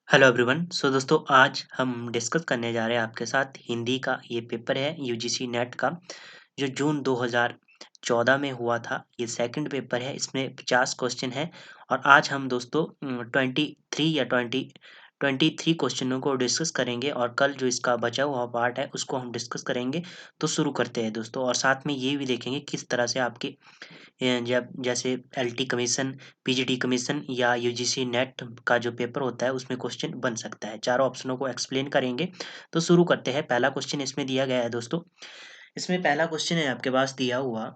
Hello everyone. दोस्तों आज हम डिस्कस करने जा रहे हैं आपके साथ हिंदी का ये पेपर है यूजीसी नेट का जो जून 2014 में हुआ था। ये सेकंड पेपर है, इसमें 50 क्वेश्चन है और आज हम दोस्तों 23 क्वेश्चनों को डिस्कस करेंगे और कल जो इसका बचा हुआ पार्ट है उसको हम डिस्कस करेंगे। तो शुरू करते हैं दोस्तों, और साथ में ये भी देखेंगे किस तरह से आपके जब जैसे एलटी कमीशन, पीजीडी कमीशन या यूजीसी नेट का जो पेपर होता है उसमें क्वेश्चन बन सकता है। चारों ऑप्शनों को एक्सप्लेन करेंगे। तो शुरू करते हैं। पहला क्वेश्चन इसमें दिया गया है दोस्तों। इसमें पहला क्वेश्चन है आपके पास दिया हुआ,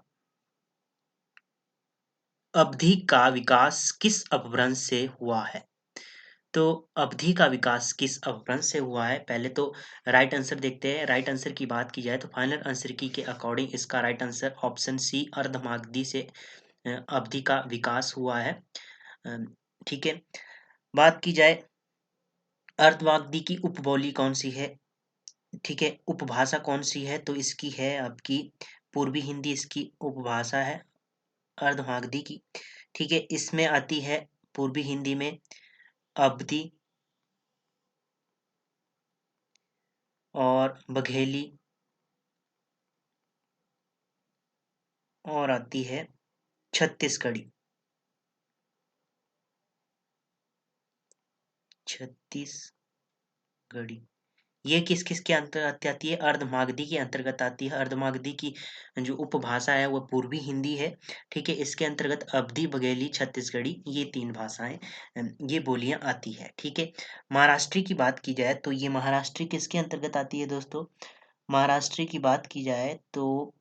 अवधि का विकास किस अपभ्रंश से हुआ है? तो अवधि का विकास किस अपभ्रंश से हुआ है? पहले तो राइट आंसर देखते हैं। राइट आंसर की बात की जाए तो फाइनल आंसर की के अकॉर्डिंग इसका right answer option C Ardhamagadhi से अवधि का विकास हुआ है। अ, ठीक है। बात की जाए अर्धवागधी की उपबोली कौन सी है? ठीक है। उपभाषा कौन सी है? तो इसकी है आपकी पूर्वी हिंदी, इसकी उपभाषा है अर्धवागधी की। ठीक है। इसमें आती है पूर्वी हिंदी में अवधी और बघेली और आती है छत्तीसगढ़ी। छत्तीसगढ़ी ये किस किस के अंतर्गत आती है? अर्धमागधी के अंतर्गत आती है। अर्धमागधी की जो उपभाषा है वो पूर्वी हिंदी है। ठीक है। इसके अंतर्गत अवधी, बघेली, छत्तीसगढ़ी ये तीन भाषाएं ये बोलियां आती है। ठीक है। महाराष्ट्री की बात की जाए तो ये महाराष्ट्री किसके अंतर्गत आती है दोस्तों? महाराष्ट्री की बात की जाए तो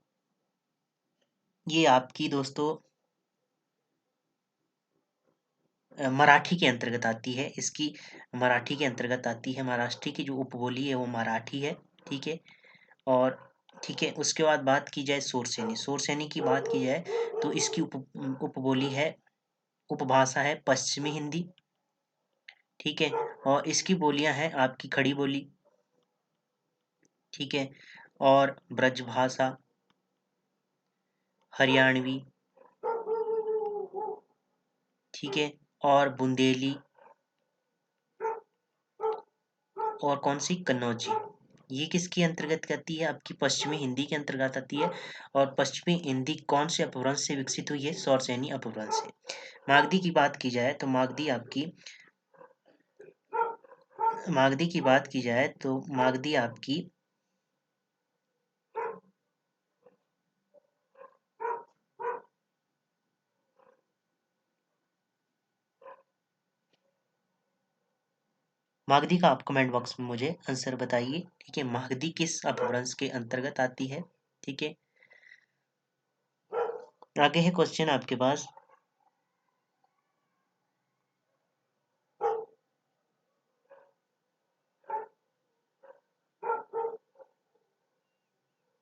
ये आपकी दोस्तों मराठी के अंतर्गत आती है। इसकी मराठी के अंतर्गत आती है। महाराष्ट्री की जो उपबोली है वो मराठी है। ठीक है। और ठीक है, उसके बाद बात की जाए शूरसेनी। शूरसेनी की बात की जाए तो इसकी उपबोली है, उपभाषा है पश्चिमी हिंदी। ठीक है। और इसकी बोलियां हैं आपकी खड़ी बोली। ठीक है। और ब्रजभाषा, हरियाणवी। ठीक है। और बुंदेली और कौन सी कन्नौजी। ये किसके अंतर्गत आती है? आपकी पश्चिमी हिंदी के अंतर्गत आती है। और पश्चिमी हिंदी कौन से अपभ्रंश से विकसित हुई है? शौरसेनी अपभ्रंश से। मागधी की बात की जाए तो मागधी की बात की जाए तो मागधी आपकी मागधी का आप कमेंट बॉक्स में मुझे आंसर बताइए। ठीक है। मागधी किस अपभ्रंश के अंतर्गत आती है? ठीक है। आगे है क्वेश्चन आपके पास,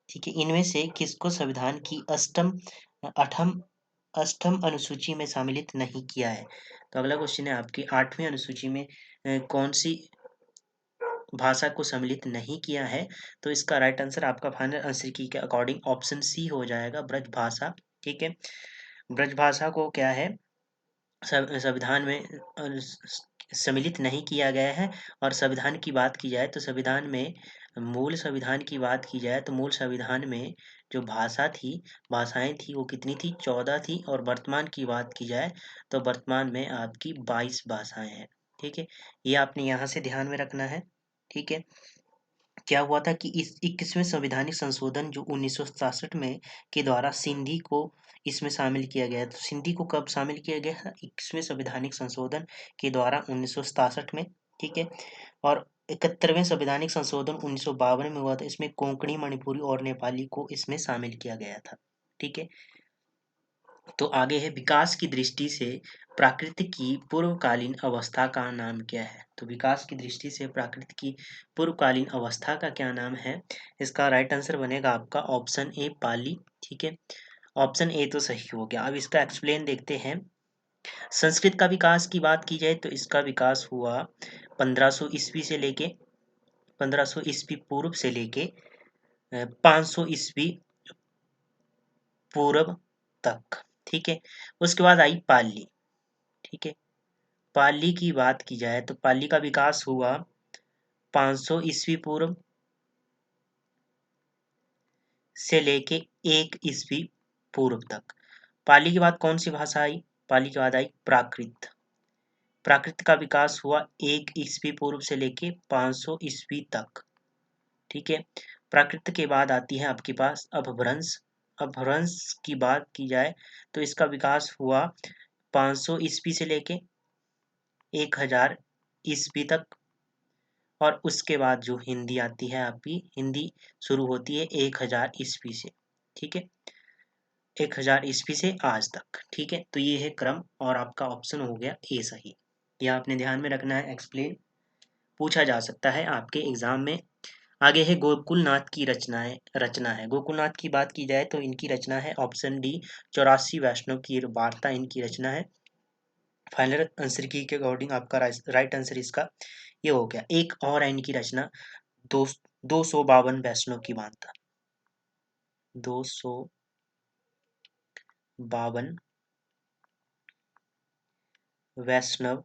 ठीक है, इनमें से किसको संविधान की अठम अष्टम अनुसूची में सम्मिलित नहीं किया है? तो अगला क्वेश्चन है आपकी आठवीं अनुसूची में कौन सी भाषा को सम्मिलित नहीं किया है? तो इसका राइट आंसर आपका फाइनल आंसर की के अकॉर्डिंग ऑप्शन सी हो जाएगा, ब्रजभाषा। ठीक है। ब्रजभाषा को क्या है, संविधान में सम्मिलित नहीं किया गया है। और संविधान की बात की जाए तो संविधान में मूल संविधान की बात की जाए तो मूल संविधान में जो भाषाएं थी वो कितनी थी? 14 थी। और वर्तमान की बात की जाए तो वर्तमान में आपकी 22 भाषाएं हैं। ठीक है। ये आपने यहाँ से ध्यान में रखना है। ठीक है। क्या हुआ था कि इस 21वें संवैधानिक संशोधन जो 1966 में के द्वारा सिंधी को इसमें शामिल किया गया। तो सिंधी को कब शामिल किया गया था? 21वें संवैधानिक संशोधन के द्वारा 1967 में। ठीक है। और 71वें संवैधानिक संशोधन 1952 में हुआ था। इसमें कोंकणी, मणिपुरी और नेपाली को इसमें शामिल किया गया था। ठीक है। तो आगे है, विकास की दृष्टि से प्राकृत की पूर्वकालीन अवस्था का नाम क्या है? तो विकास की दृष्टि से प्राकृत की पूर्वकालीन अवस्था का क्या नाम है? इसका राइट आंसर बनेगा आपका ऑप्शन ए, पाली। ठीक है। ऑप्शन ए तो सही हो गया। अब इसका एक्सप्लेन देखते हैं। संस्कृत का विकास की बात की जाए तो इसका विकास हुआ 1500 ईस्वी से लेके 1500 ईस्वी पूर्व से लेके 500 ईस्वी पूर्व तक। ठीक है। उसके बाद आई पाली। ठीक है। पाली की बात की जाए तो पाली का विकास हुआ 500 ईस्वी पूर्व से लेके 1 ईस्वी पूर्व तक। पाली के बाद कौन सी भाषा आई? पाली के बाद आई प्राकृत। प्राकृत का विकास हुआ 1 ईस्वी पूर्व से लेके 500 ईस्वी तक। ठीक है। प्राकृत के बाद आती है आपके पास अपभ्रंश। अपभ्रंश की बात की जाए तो इसका विकास हुआ 500 ईस्वी से लेके 1000 ईस्वी तक। और उसके बाद जो हिंदी आती है आपकी, हिंदी शुरू होती है 1000 ईस्वी से। ठीक है, 1000 ईस्वी से आज तक। ठीक है, तो ये है क्रम और आपका ऑप्शन हो गया ए सही। यह आपने ध्यान में रखना है, एक्सप्लेन पूछा जा सकता है आपके एग्जाम में। आगे है गोकुलनाथ की रचना है। गोकुलनाथ की बात की जाए तो इनकी रचना है ऑप्शन डी 84 वैष्णव की वार्ता इनकी रचना है। फाइनल आंसर की के अकॉर्डिंग आपका राइट आंसर इसका ये हो गया। एक और है इनकी रचना 252 वैष्णव की वार्ता। 252 वैष्णव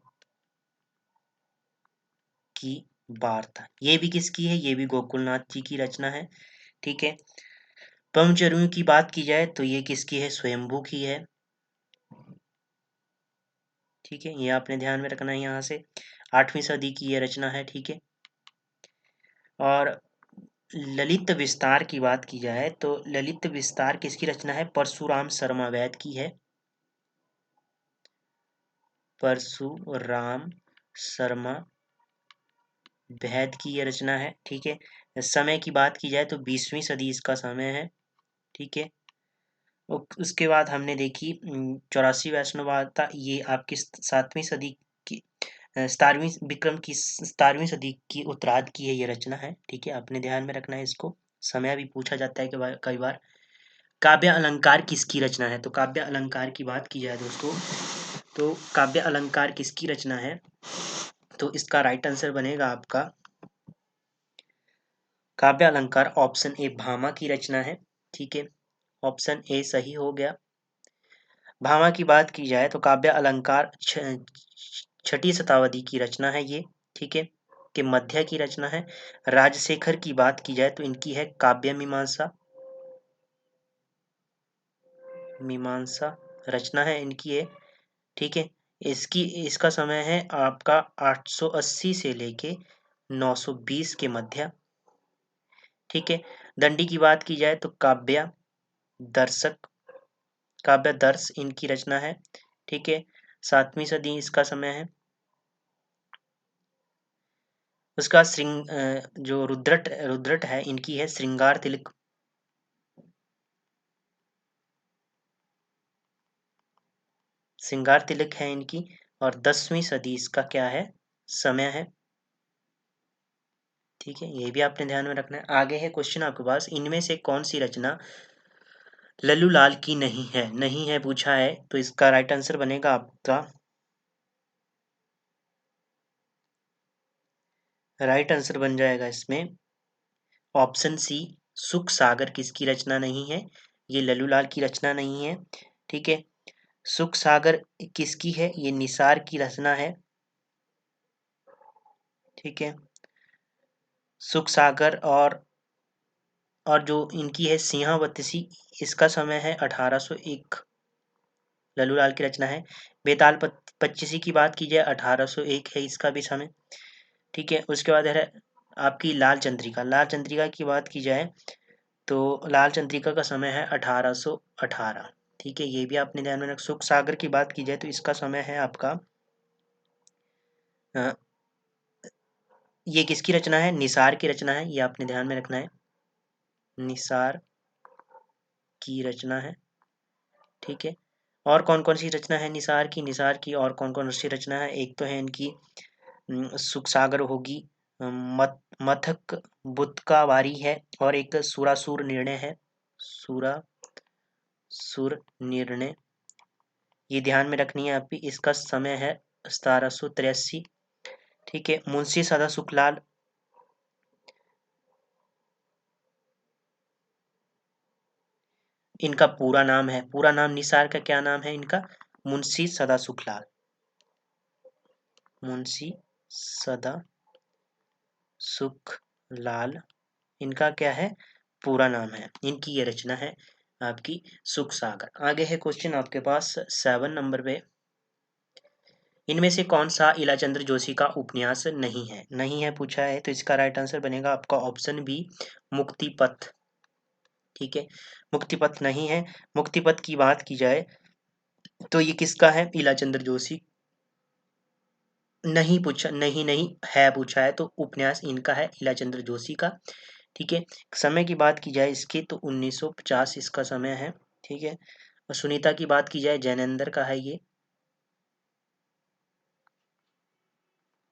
की वार्ता, ये भी किसकी है? ये भी गोकुलनाथ जी की रचना है। ठीक है। ब्रह्मचर्यों की बात की जाए तो ये किसकी है? स्वयंभू की है। ठीक है, ये आपने ध्यान में रखना है यहाँ से। 8वीं सदी की ये रचना है। ठीक है। और ललित विस्तार की बात की जाए तो ललित विस्तार किसकी रचना है? परशुराम शर्मा वैद की है। परशुराम शर्मा वैद की ये रचना है। ठीक है। समय की बात की जाए तो 20वीं सदी इसका समय है। ठीक है। उसके बाद हमने देखी 84 वैष्णव वार्ता, ये आपकी 7वीं सदी की 17वीं विक्रम की 17वीं सदी की उत्तरार्ध की है ये रचना है। ठीक है, आपने ध्यान में रखना है इसको। समय भी पूछा जाता है कई बार। काव्य अलंकार किसकी रचना है? तो काव्य अलंकार की बात की जाए दोस्तों तो काव्य अलंकार किसकी रचना है? तो इसका राइट आंसर बनेगा आपका काव्य अलंकार ऑप्शन ए भामा की रचना है। ठीक है, ऑप्शन ए सही हो गया। भामा की बात की जाए तो काव्य अलंकार 6ठी शताब्दी की रचना है ये। ठीक है, के मध्य की रचना है। राजशेखर की बात की जाए तो इनकी है काव्य मीमांसा। मीमांसा रचना है इनकी है। ठीक है, इसका समय है आपका 880 से लेके 920 के मध्य। ठीक है। दंडी की बात की जाए तो दर्शक काव्य दर्श इनकी रचना है। ठीक है, 7वीं सदी इसका समय है। उसका जो रुद्रट रुद्रट है इनकी है श्रृंगार तिलक। श्रृंगार तिलक है इनकी। और 10वीं सदी इसका क्या है? समय है। ठीक है, ये भी आपने ध्यान में रखना है। आगे है क्वेश्चन आपके पास, इनमें से कौन सी रचना लल्लू लाल की नहीं है? नहीं है पूछा है, तो इसका राइट आंसर बनेगा आपका राइट आंसर बन जाएगा इसमें ऑप्शन सी सुख सागर किसकी रचना नहीं है? ये लल्लू लाल की रचना नहीं है। ठीक है, सुख सागर किसकी है? ये निसार की रचना है। ठीक है, सुख सागर और जो इनकी है सिंहावतसी, इसका समय है 1801। लल्लू लाल की रचना है। बेताल पच्चीसी की बात की जाए 1801 है इसका भी समय। ठीक है, उसके बाद है आपकी लाल चंद्रिका। लाल चंद्रिका की बात की जाए तो लाल चंद्रिका का समय है 1818। ठीक है, ये भी आपने ध्यान में रख। सुख सागर की बात की जाए तो इसका समय है आपका अ, ये किसकी रचना है? निसार की रचना है, ये आपने ध्यान में रखना है। निसार की रचना है। ठीक है, और कौन कौन सी रचना है निसार की? निसार की और कौन कौन सी रचना है? एक तो है इनकी सुख सागर होगी, मथक बुत का वारी है, और एक सुरासुर निर्णय है। सुरासुर निर्णय, ये ध्यान में रखनी है आपकी। इसका समय है 1783। ठीक है, मुंशी सदा सुखलाल, इनका पूरा नाम है। पूरा नाम निसार का क्या नाम है इनका? मुंशी सदा सुखलाल। मुंशी सदा सुख लाल, इनका क्या है, पूरा नाम है। इनकी ये रचना है आपकी सुख सागर। आगे है क्वेश्चन आपके पास 7 नंबर पे, इनमें से कौन सा इलाचंद्र जोशी का उपन्यास नहीं है? नहीं है पूछा है, तो इसका राइट आंसर बनेगा आपका ऑप्शन बी, मुक्तिपथ। ठीक है, मुक्तिपथ नहीं है। मुक्तिपथ की बात की जाए तो ये किसका है? इलाचंद्र जोशी। नहीं पूछा, नहीं नहीं है पूछा है, तो उपन्यास इनका है, इलाचंद्र जोशी का। ठीक है, समय की बात की जाए इसकी तो 1950 इसका समय है। ठीक है, और सुनीता की बात की जाए जैनेंद्र का है ये।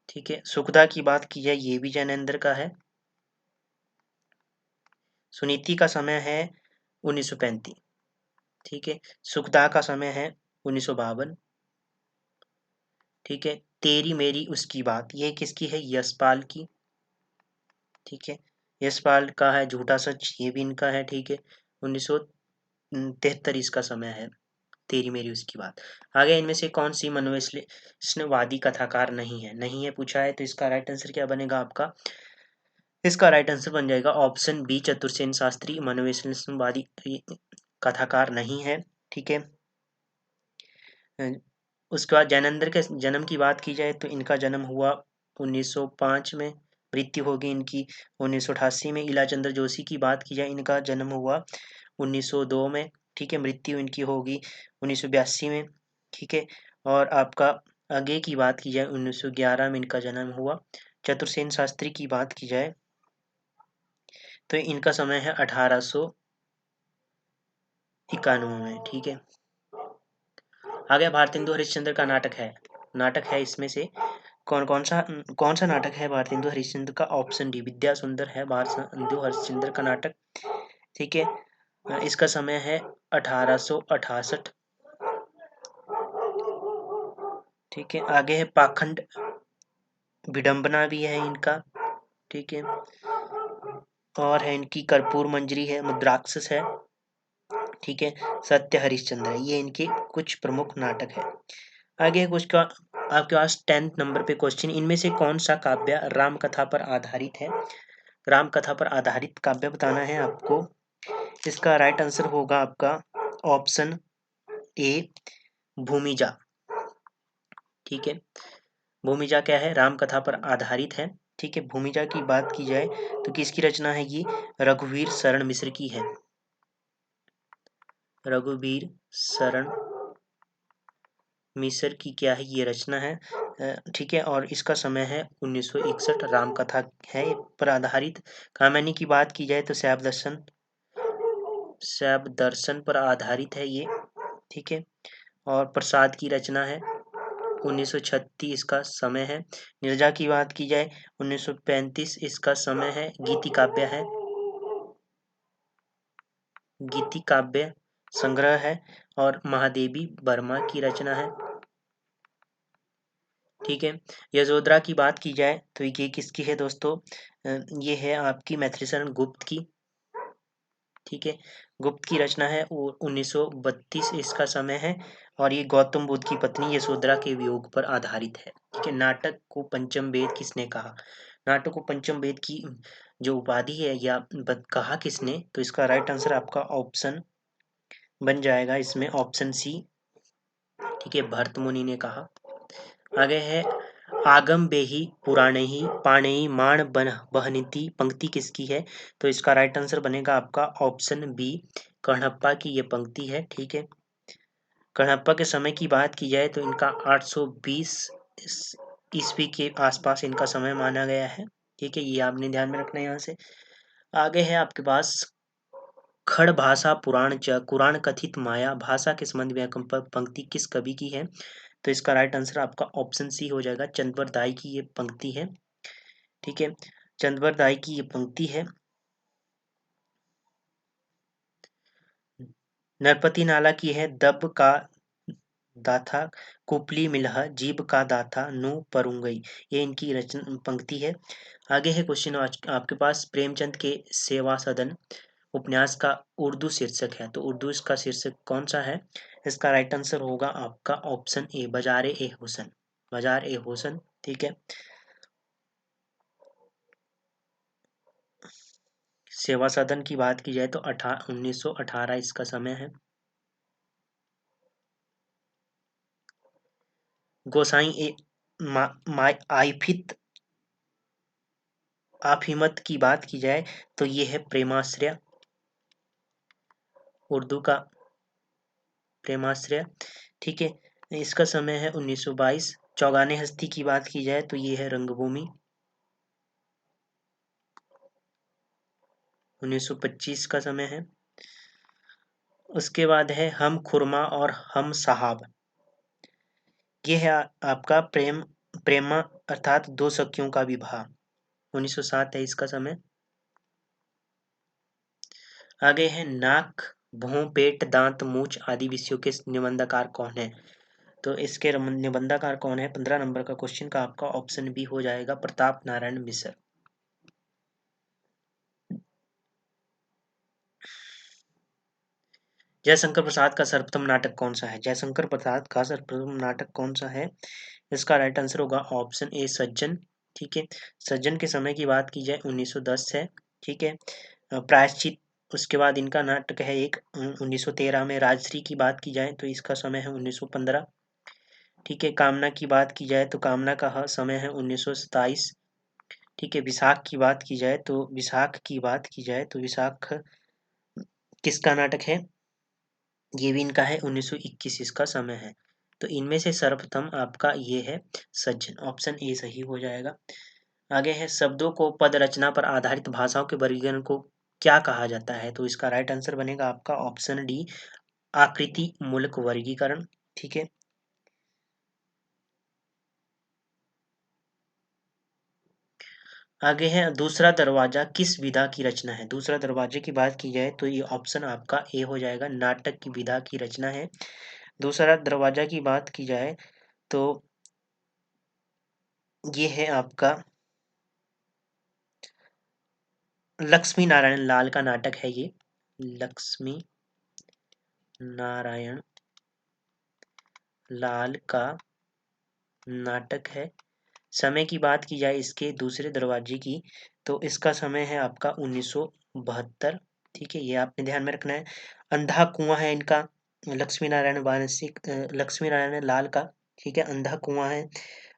ठीक है, सुखदा की बात की जाए ये भी जैनेंद्र का है। सुनीति का समय है 1935। ठीक है, सुखदा का समय है 1952। ठीक है, तेरी मेरी उसकी बात, ये किसकी है? यशपाल की। ठीक है, यशपाल का है झूठा सच, ये भी इनका है। ठीक है, 1973 इसका समय है, तेरी मेरी उसकी बात। आगे इनमें से कौन सी मनोविश्लेषणवादी कथाकार नहीं है? नहीं है पूछा है, तो इसका राइट आंसर क्या बनेगा आपका? इसका राइट आंसर बन जाएगा ऑप्शन बी, चतुरसेन शास्त्री मनोविश्लेषणवादी कथाकार नहीं है। ठीक है, उसके बाद जैनेंद्र के जन्म की बात की जाए तो इनका जन्म हुआ 1905 में, मृत्यु होगी इनकी 1988 में। इलाचंद्र जोशी की बात की जाए, इनका जन्म हुआ 1902 में। ठीक है, मृत्यु इनकी होगी 1982 में। ठीक है, और आपका आगे की बात की जाए 1911 में इनका जन्म हुआ। चतुरसेन शास्त्री की बात की जाए तो इनका समय है 1891 में। ठीक है, आगे भारतेंदु हरिश्चंद्र का नाटक है इसमें से कौन सा नाटक है भारतेंदु हरिश्चंद्र का? ऑप्शन डी, विद्या सुंदर है भारतेंदु हरिश्चंद्र का नाटक। ठीक है, इसका समय है 1868। ठीक है, आगे है पाखंड विडंबना भी है इनका। ठीक है, और है इनकी कर्पूर मंजरी है, मुद्राक्षस है। ठीक है, सत्य हरिश्चंद्र है, ये इनके कुछ प्रमुख नाटक है। आगे कुछ का आपके पास 10th नंबर पे क्वेश्चन, इनमें से कौन सा काव्य राम कथा पर आधारित है? राम कथा पर आधारित काव्य बताना है आपको। इसका राइट आंसर होगा आपका ऑप्शन ए, भूमिजा। ठीक है, भूमिजा क्या है? राम कथा पर आधारित है। ठीक है, भूमिजा की बात की जाए तो किसकी रचना है ये? रघुवीर शरण मिश्र की है। रघुवीर शरण मिश्र की क्या है ये रचना है। ठीक है, और इसका समय है 1961। राम कथा है पर आधारित। कामिनी की बात की जाए तो शैव दर्शन पर आधारित है ये। ठीक है, और प्रसाद की रचना है, 1936 इसका समय है। नीरजा की बात की जाए 1935 इसका समय है। गीति काव्य है, गीति काव्य संग्रह है, और महादेवी वर्मा की रचना है। ठीक है, यशोधरा की बात की जाए तो ये किसकी है दोस्तों? ये है आपकी मैथिलीशरण गुप्त की। ठीक है, गुप्त की रचना है, वो 1932 इसका समय है, और ये गौतम बुद्ध की पत्नी यशोधरा के वियोग पर आधारित है। ठीक है, नाटक को पंचम वेद किसने कहा? नाटक को पंचम वेद की जो उपाधि है या कहा किसने, तो इसका राइट आंसर आपका ऑप्शन बन जाएगा इसमें ऑप्शन सी। ठीक है, भरत मुनि ने कहा। आगे है आगम बेही पुराणेहि पाणेहि माण बहनीति, पंक्ति किसकी है? तो इसका राइट आंसर बनेगा आपका ऑप्शन बी, कणप्पा की ये पंक्ति है। ठीक है, कणप्पा के समय की बात की जाए तो इनका 820 ईस्वी के आसपास इनका समय माना गया है। ठीक है, ये आपने ध्यान में रखना है यहाँ से। आगे है आपके पास खड़ भाषा पुराण च कुरान कथित माया भाषा के संबंध में पंक्ति किस कवि की है? तो इसका राइट आंसर आपका ऑप्शन सी हो जाएगा, चंद्रवर दाई की ये पंक्ति है। ठीक है, चंद्रवर दाई की ये पंक्ति है। नरपति नाला की है, दब का दाथा कुपली मिलह जीभ का दाथा नु परुंगई, ये इनकी रचना पंक्ति है। आगे है क्वेश्चन आज आपके पास, प्रेमचंद के सेवा सदन उपन्यास का उर्दू शीर्षक है, तो उर्दू इसका शीर्षक कौन सा है? इसका राइट आंसर होगा आपका ऑप्शन ए, बाजार ए हुसन। बाजार ए हुसन। ठीक है। सेवा सदन की बात की जाए तो 1918 इसका समय है। गोसाई ए आइफित आफिमत की बात की जाए तो ये है प्रेमाश्रय, उर्दू का प्रेमाश्रय। ठीक है, इसका समय है 1922। चौगाने हस्ती की बात की जाए तो ये है रंगभूमि, 1925 का समय है। उसके बाद है हम खुरमा और हम साहब, ये है आपका प्रेमा अर्थात दो सखियों का विवाह, 1907 है इसका समय। आगे है नाक, भौं, पेट, दांत, मूछ आदि विषयों के निबंधकार कौन है? तो इसके निबंधकार कौन है? 15 नंबर का क्वेश्चन का आपका ऑप्शन बी हो जाएगा, प्रताप नारायण मिश्र। जयशंकर प्रसाद का सर्वप्रथम नाटक कौन सा है? जयशंकर प्रसाद का सर्वप्रथम नाटक कौन सा है? इसका राइट आंसर होगा ऑप्शन ए, सज्जन। ठीक है, सज्जन के समय की बात की जाए 1910 है। ठीक है, प्रायश्चित, उसके बाद इनका नाटक है एक 1913 में। राजश्री की बात की जाए तो इसका समय है 1915। ठीक है, कामना की बात की जाए तो कामना का समय है 1927। ठीक है, विशाख की जाए तो विशाख किसका नाटक है? ये भी इनका है 1921 इसका समय है। तो इनमें से सर्वप्रथम आपका ये है सज्जन, ऑप्शन ए सही हो जाएगा। आगे है शब्दों को पद रचना पर आधारित भाषाओं के वर्गीकरण को क्या कहा जाता है? तो इसका राइट आंसर बनेगा आपका ऑप्शन डी, आकृति मूलक वर्गीकरण। ठीक है, आगे है दूसरा दरवाजा किस विधा की रचना है? दूसरा दरवाजे की बात की जाए तो ये ऑप्शन आपका ए हो जाएगा, नाटक की विधा की रचना है। दूसरा दरवाजा की बात की जाए तो ये है आपका लक्ष्मी नारायण लाल का नाटक है ये, लक्ष्मी नारायण लाल का नाटक है। समय की बात की जाए इसके दूसरे दरवाजे की तो इसका समय है आपका 1972। ठीक है, ये आपने ध्यान में रखना है। अंधा कुआं है इनका, लक्ष्मी नारायण लाल का। ठीक है, अंधा कुआं है,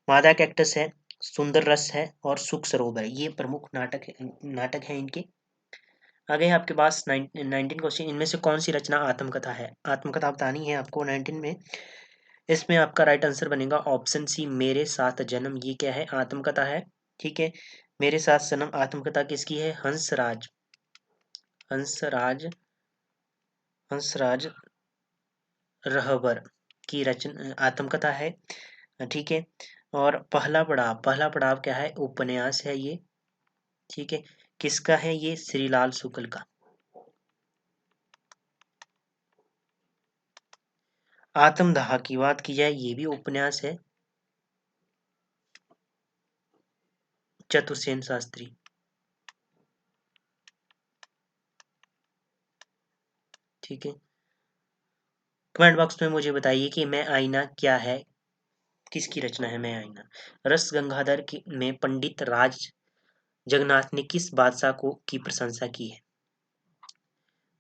मादा कैक्टस है, सुंदर रस है और सुख सरोवर है, ये प्रमुख नाटक है इनके। आगे है आपके पास 19 क्वेश्चन, इनमें से कौन सी रचना आत्मकथा है? आत्मकथा बतानी है आपको 19 में। इसमें आपका राइट आंसर बनेगा ऑप्शन सी, मेरे साथ जन्म। ये क्या है? आत्मकथा है। ठीक है, मेरे साथ जन्म आत्मकथा किसकी है? हंसराज हंसराज रहबर की रचना आत्मकथा है। ठीक है, और पहला पड़ाव क्या है? उपन्यास है ये। ठीक है, किसका है ये? श्रीलाल शुक्ल का। आत्मदाह की बात की जाए ये भी उपन्यास है, चतुर्सेन शास्त्री। ठीक है, कमेंट बॉक्स में मुझे बताइए कि मैं आईना क्या है, किसकी रचना है मैं आईना? रस गंगाधर की में पंडित राज जगन्नाथ ने किस बादशाह को की प्रशंसा की है?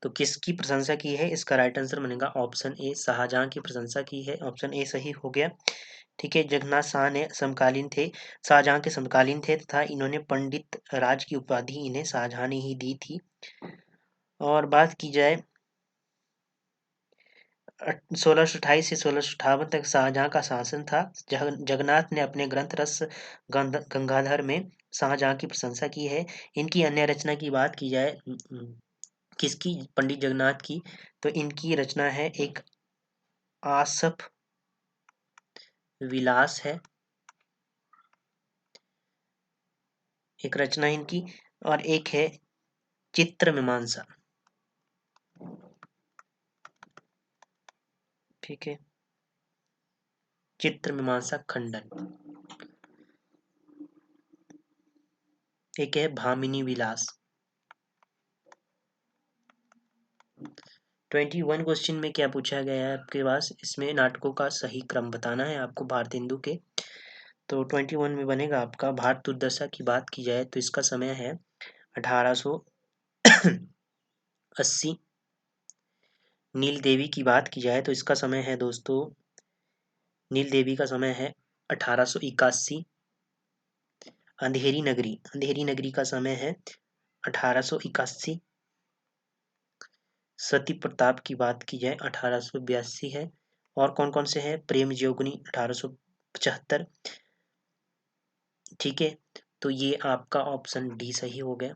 तो किसकी प्रशंसा की है? इसका राइट आंसर बनेगा ऑप्शन ए, शाहजहां की प्रशंसा की है, ऑप्शन ए सही हो गया। ठीक है, जगन्नाथ शाह ने समकालीन थे, शाहजहां के समकालीन थे तथा इन्होंने पंडित राज की उपाधि इन्हें शाहजहां ने ही दी थी। और बात की जाए 1628 से 1658 तक शाहजहां का शासन था। जगन्नाथ ने अपने ग्रंथ रस गंगाधर में शाहजहां की प्रशंसा की है। इनकी अन्य रचना की बात की जाए किसकी? पंडित जगन्नाथ की, तो इनकी रचना है एक आसफ विलास है, एक रचना इनकी, और एक है चित्र मीमांसा। ठीक है, चित्र मीमांसा खंडन। एक है भामिनी विलास। 21 क्वेश्चन में क्या पूछा गया है आपके पास? इसमें नाटकों का सही क्रम बताना है आपको भारतेंदु के। तो 21 में बनेगा आपका भारत दुर्दशा की बात की जाए तो इसका समय है 1880। नील देवी की बात की जाए तो इसका समय है दोस्तों, नील देवी का समय है 1881। अंधेरी नगरी का समय है 1881। सती प्रताप की बात की जाए 1882 है। और कौन कौन से हैं? प्रेम जोगनी 1875। ठीक है, तो ये आपका ऑप्शन डी सही हो गया।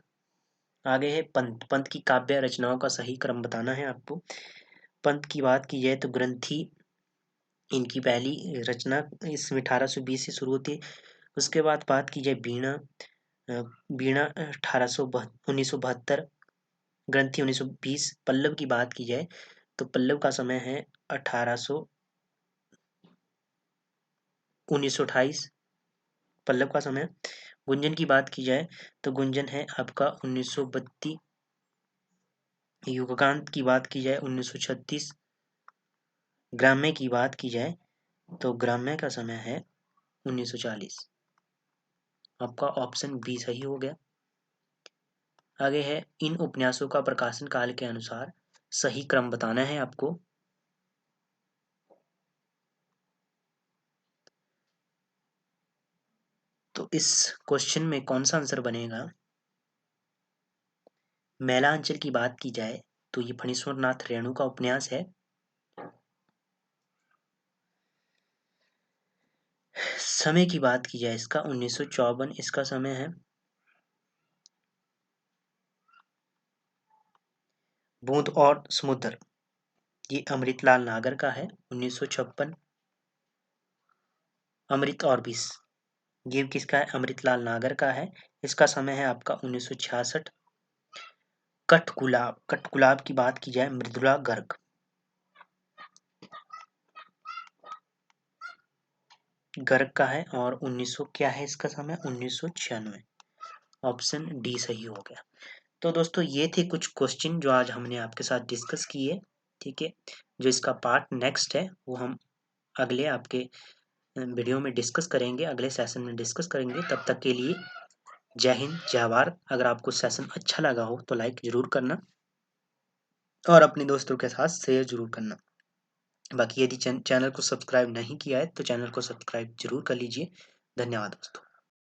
आगे है पंत। पंत की काव्य रचनाओं का सही क्रम बताना है आपको। पंत की बात की जाए तो ग्रंथी, इनकी पहली रचना इसमें 1820 से शुरू होती है। उसके बाद बात की जाए वीणा, वीणा 1972, ग्रंथी 1920। पल्लव की बात की जाए तो पल्लव का समय है 1928, पल्लव का समय। गुंजन की बात की जाए तो गुंजन है आपका 1932। युगकांत की बात की जाए 1936। ग्राम्य की बात की जाए तो ग्राम्य का समय है 1940। आपका ऑप्शन बी सही हो गया। आगे है इन उपन्यासों का प्रकाशन काल के अनुसार सही क्रम बताना है आपको। तो इस क्वेश्चन में कौन सा आंसर बनेगा? मैला अंचल की बात की जाए तो ये फणीश्वर नाथ रेणु का उपन्यास है। समय की बात की जाए इसका 1954, इसका समय है। बूंद और समुद्र, ये अमृतलाल नागर का है 1956। अमृत और विष, ये किसका है? अमृतलाल नागर का है। इसका समय है आपका 1966। कठगुलाब, कठगुलाब की बात की जाए मृदुला गर्ग, गर्ग का है और 1900 क्या है इसका समय? 1996। ऑप्शन डी सही हो गया। तो दोस्तों ये थे कुछ क्वेश्चन जो आज हमने आपके साथ डिस्कस किए। ठीक है, जो इसका पार्ट नेक्स्ट है वो हम अगले आपके वीडियो में डिस्कस करेंगे, अगले सेशन में डिस्कस करेंगे। तब तक के लिए जय हिंद, जय भारत। अगर आपको सेशन अच्छा लगा हो तो लाइक जरूर करना और अपने दोस्तों के साथ शेयर जरूर करना। बाकी यदि चैनल को सब्सक्राइब नहीं किया है तो चैनल को सब्सक्राइब जरूर कर लीजिए। धन्यवाद दोस्तों।